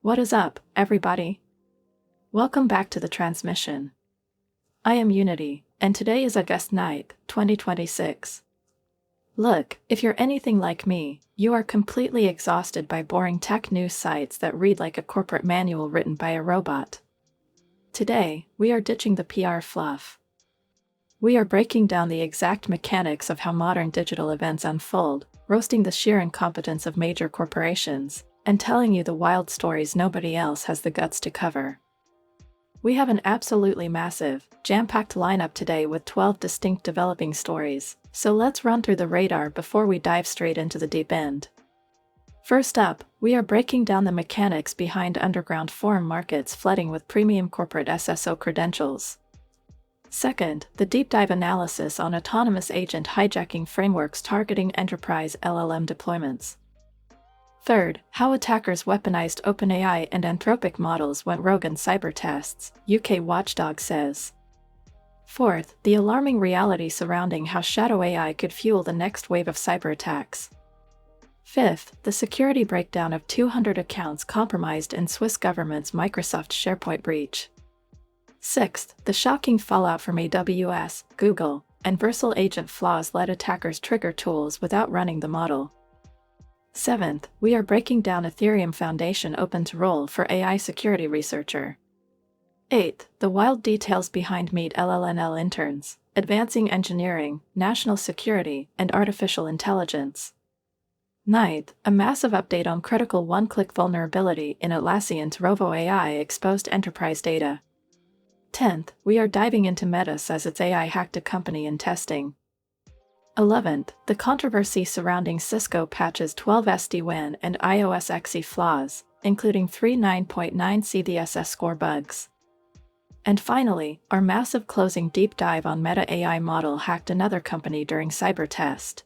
What is up, everybody? Welcome back to the transmission. I am Unity, and today is August 9th, 2026. Look, if you're anything like me, you are completely exhausted by boring tech news sites that read like a corporate manual written by a robot. Today, we are ditching the PR fluff. We are breaking down the exact mechanics of how modern digital events unfold, roasting the sheer incompetence of major corporations, and telling you the wild stories nobody else has the guts to cover. We have an absolutely massive, jam-packed lineup today with 12 distinct developing stories, so let's run through the radar before we dive straight into the deep end. First up, we are breaking down the mechanics behind underground forum markets flooding with premium corporate SSO credentials. Second, the deep dive analysis on autonomous agent hijacking frameworks targeting enterprise LLM deployments. Third, how attackers weaponized OpenAI and Anthropic models went rogue in cyber tests, UK watchdog says. Fourth, the alarming reality surrounding how shadow AI could fuel the next wave of cyber attacks. Fifth, the security breakdown of 200 accounts compromised in Swiss government's Microsoft SharePoint breach. Sixth, the shocking fallout from AWS, Google, and Versal agent flaws let attackers trigger tools without running the model. Seventh, we are breaking down Ethereum Foundation open to roll for AI security researcher. Eighth, the wild details behind Meet LLNL interns, advancing engineering, national security, and artificial intelligence. Ninth, a massive update on critical one-click vulnerability in Atlassian's Rovo AI exposed enterprise data. 10th, we are diving into Meta as its AI hacked a company in testing. 11th, the controversy surrounding Cisco patches 12 SD-WAN and iOS XE flaws, including 3 9.9 CVSS score bugs. And finally, our massive closing deep dive on Meta AI model hacked another company during cyber test.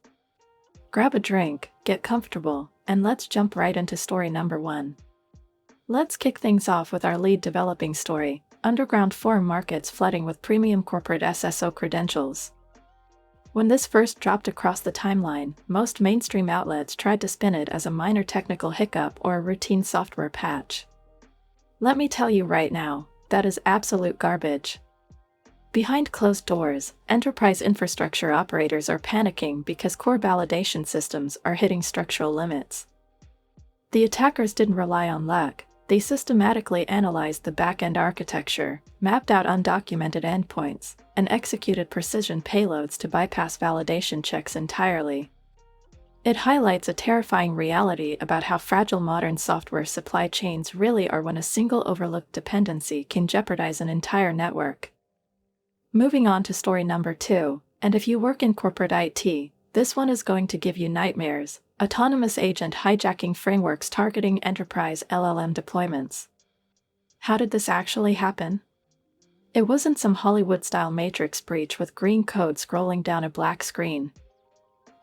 Grab a drink, get comfortable, and let's jump right into story number 1. Let's kick things off with our lead developing story, underground forum markets flooding with premium corporate SSO credentials. When this first dropped across the timeline, most mainstream outlets tried to spin it as a minor technical hiccup or a routine software patch. Let me tell you right now, that is absolute garbage. Behind closed doors, enterprise infrastructure operators are panicking because core validation systems are hitting structural limits. The attackers didn't rely on luck. They systematically analyzed the back-end architecture, mapped out undocumented endpoints, and executed precision payloads to bypass validation checks entirely. It highlights a terrifying reality about how fragile modern software supply chains really are when a single overlooked dependency can jeopardize an entire network. Moving on to story number 2, and if you work in corporate IT, this one is going to give you nightmares. Autonomous agent hijacking frameworks targeting enterprise LLM deployments. How did this actually happen? It wasn't some Hollywood-style Matrix breach with green code scrolling down a black screen.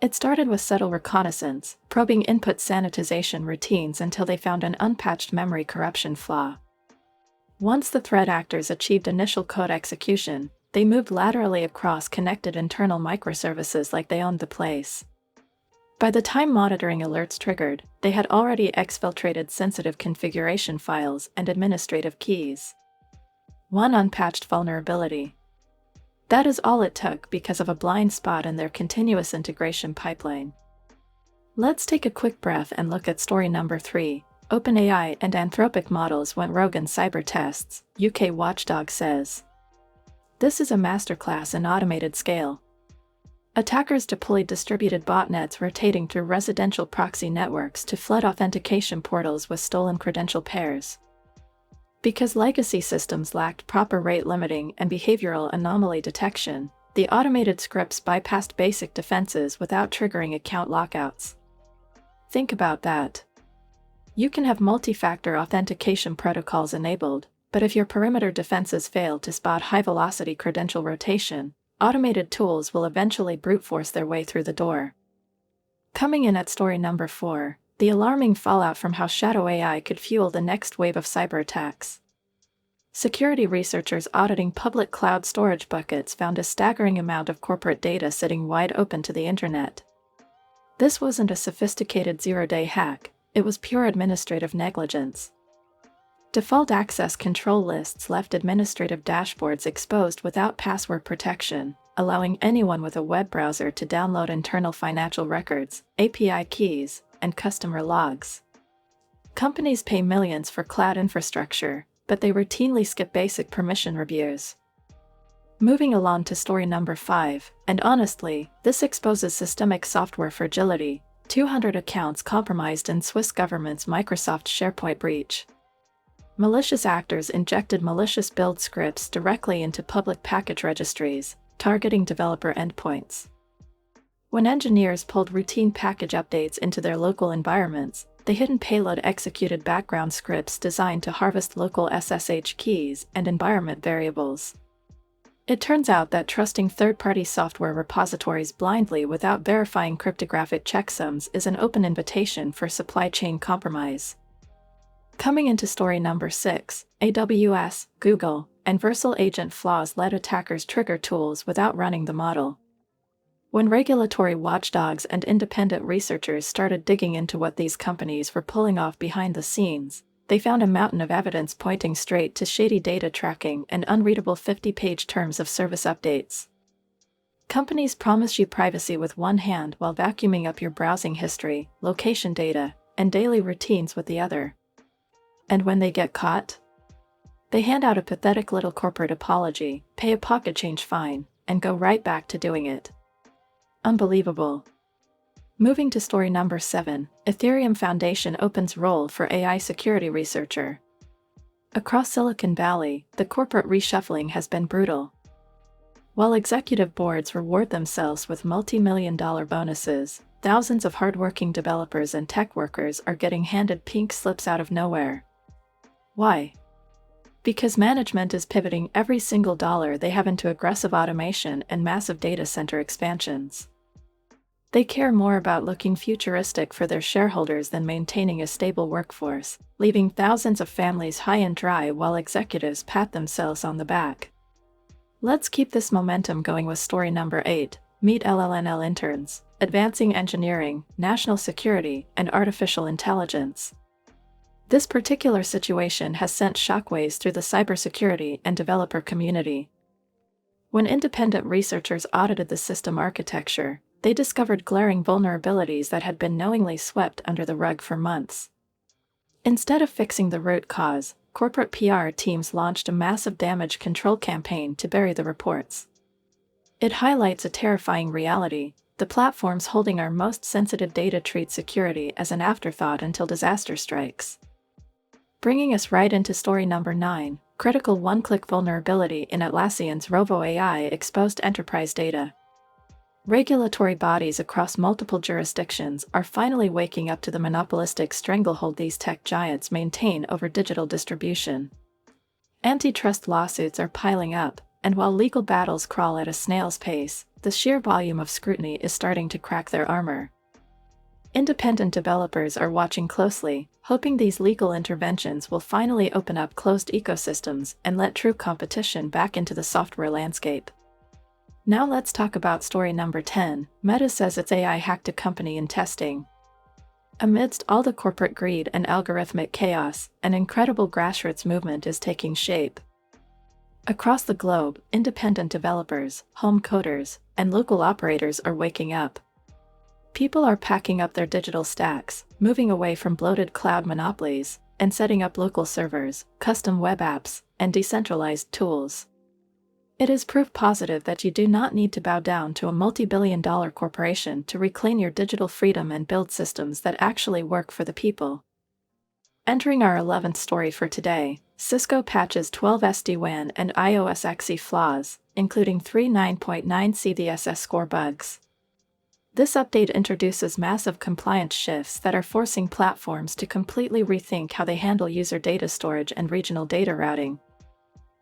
It started with subtle reconnaissance, probing input sanitization routines until they found an unpatched memory corruption flaw. Once the threat actors achieved initial code execution, they moved laterally across connected internal microservices like they owned the place. By the time monitoring alerts triggered, they had already exfiltrated sensitive configuration files and administrative keys. One unpatched vulnerability. That is all it took because of a blind spot in their continuous integration pipeline. Let's take a quick breath and look at story number 3. OpenAI and Anthropic models went rogue in cyber tests, UK watchdog says. This is a masterclass in automated scale. Attackers deployed distributed botnets rotating through residential proxy networks to flood authentication portals with stolen credential pairs. Because legacy systems lacked proper rate limiting and behavioral anomaly detection, the automated scripts bypassed basic defenses without triggering account lockouts. Think about that. You can have multi-factor authentication protocols enabled, but if your perimeter defenses fail to spot high-velocity credential rotation, automated tools will eventually brute force their way through the door. Coming in at story number 4, the alarming fallout from how shadow AI could fuel the next wave of cyber attacks. Security researchers auditing public cloud storage buckets found a staggering amount of corporate data sitting wide open to the internet. This wasn't a sophisticated zero-day hack, it was pure administrative negligence. Default access control lists left administrative dashboards exposed without password protection, allowing anyone with a web browser to download internal financial records, API keys, and customer logs. Companies pay millions for cloud infrastructure, but they routinely skip basic permission reviews. Moving along to story number 5, and honestly, this exposes systemic software fragility. 200 accounts compromised in Swiss government's Microsoft SharePoint breach. Malicious actors injected malicious build scripts directly into public package registries, targeting developer endpoints. When engineers pulled routine package updates into their local environments, the hidden payload executed background scripts designed to harvest local SSH keys and environment variables. It turns out that trusting third-party software repositories blindly without verifying cryptographic checksums is an open invitation for supply chain compromise. Coming into story number 6, AWS, Google, and Versal agent flaws let attackers trigger tools without running the model. When regulatory watchdogs and independent researchers started digging into what these companies were pulling off behind the scenes, they found a mountain of evidence pointing straight to shady data tracking and unreadable 50-page terms of service updates. Companies promise you privacy with one hand while vacuuming up your browsing history, location data, and daily routines with the other. And when they get caught, they hand out a pathetic little corporate apology, pay a pocket change fine, and go right back to doing it. Unbelievable. Moving to story number 7, Ethereum Foundation opens role for AI security researcher. Across Silicon Valley, the corporate reshuffling has been brutal. While executive boards reward themselves with multi-million-dollar bonuses, thousands of hardworking developers and tech workers are getting handed pink slips out of nowhere. Why? Because management is pivoting every single dollar they have into aggressive automation and massive data center expansions. They care more about looking futuristic for their shareholders than maintaining a stable workforce, leaving thousands of families high and dry while executives pat themselves on the back. Let's keep this momentum going with story number 8, Meet LLNL Interns, Advancing Engineering, National Security, and Artificial Intelligence. This particular situation has sent shockwaves through the cybersecurity and developer community. When independent researchers audited the system architecture, they discovered glaring vulnerabilities that had been knowingly swept under the rug for months. Instead of fixing the root cause, corporate PR teams launched a massive damage control campaign to bury the reports. It highlights a terrifying reality: the platforms holding our most sensitive data treat security as an afterthought until disaster strikes. Bringing us right into story number 9, critical one-click vulnerability in Atlassian's Rovo AI exposed enterprise data. Regulatory bodies across multiple jurisdictions are finally waking up to the monopolistic stranglehold these tech giants maintain over digital distribution. Antitrust lawsuits are piling up, and while legal battles crawl at a snail's pace, the sheer volume of scrutiny is starting to crack their armor. Independent developers are watching closely, hoping these legal interventions will finally open up closed ecosystems and let true competition back into the software landscape. Now let's talk about story number 10. Meta says its AI hacked a company in testing. Amidst all the corporate greed and algorithmic chaos, an incredible grassroots movement is taking shape. Across the globe, independent developers, home coders, and local operators are waking up. People are packing up their digital stacks, moving away from bloated cloud monopolies, and setting up local servers, custom web apps, and decentralized tools. It is proof positive that you do not need to bow down to a multi-billion-dollar corporation to reclaim your digital freedom and build systems that actually work for the people. Entering our 11th story for today, Cisco patches 12 SD-WAN and iOS XE flaws, including 3 9.9 CVSS score bugs. This update introduces massive compliance shifts that are forcing platforms to completely rethink how they handle user data storage and regional data routing.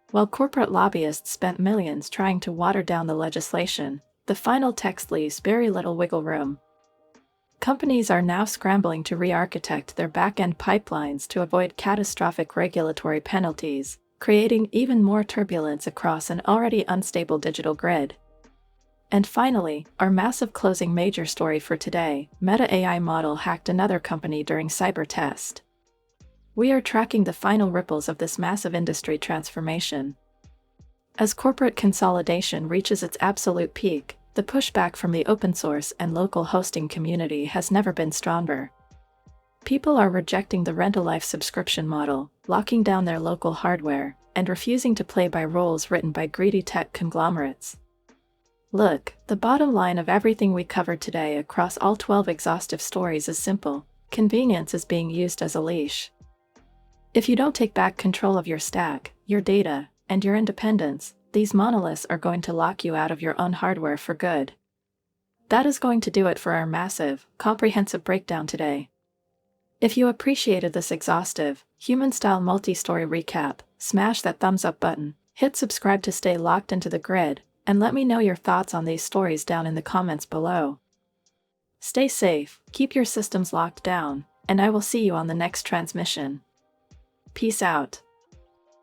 While corporate lobbyists spent millions trying to water down the legislation, the final text leaves very little wiggle room. Companies are now scrambling to re-architect their back-end pipelines to avoid catastrophic regulatory penalties, creating even more turbulence across an already unstable digital grid. And finally, our massive closing major story for today: Meta AI model hacked another company during cyber test. We are tracking the final ripples of this massive industry transformation. As corporate consolidation reaches its absolute peak, the pushback from the open source and local hosting community has never been stronger. People are rejecting the rent-a-life subscription model, locking down their local hardware, and refusing to play by rules written by greedy tech conglomerates. Look, the bottom line of everything we covered today across all 12 exhaustive stories is simple: convenience is being used as a leash. If you don't take back control of your stack, your data, and your independence, these monoliths are going to lock you out of your own hardware for good. That is going to do it for our massive, comprehensive breakdown today. If you appreciated this exhaustive, human-style multi-story recap, smash that thumbs up button, hit subscribe to stay locked into the grid, and let me know your thoughts on these stories down in the comments below. Stay safe, keep your systems locked down, and I will see you on the next transmission. Peace out.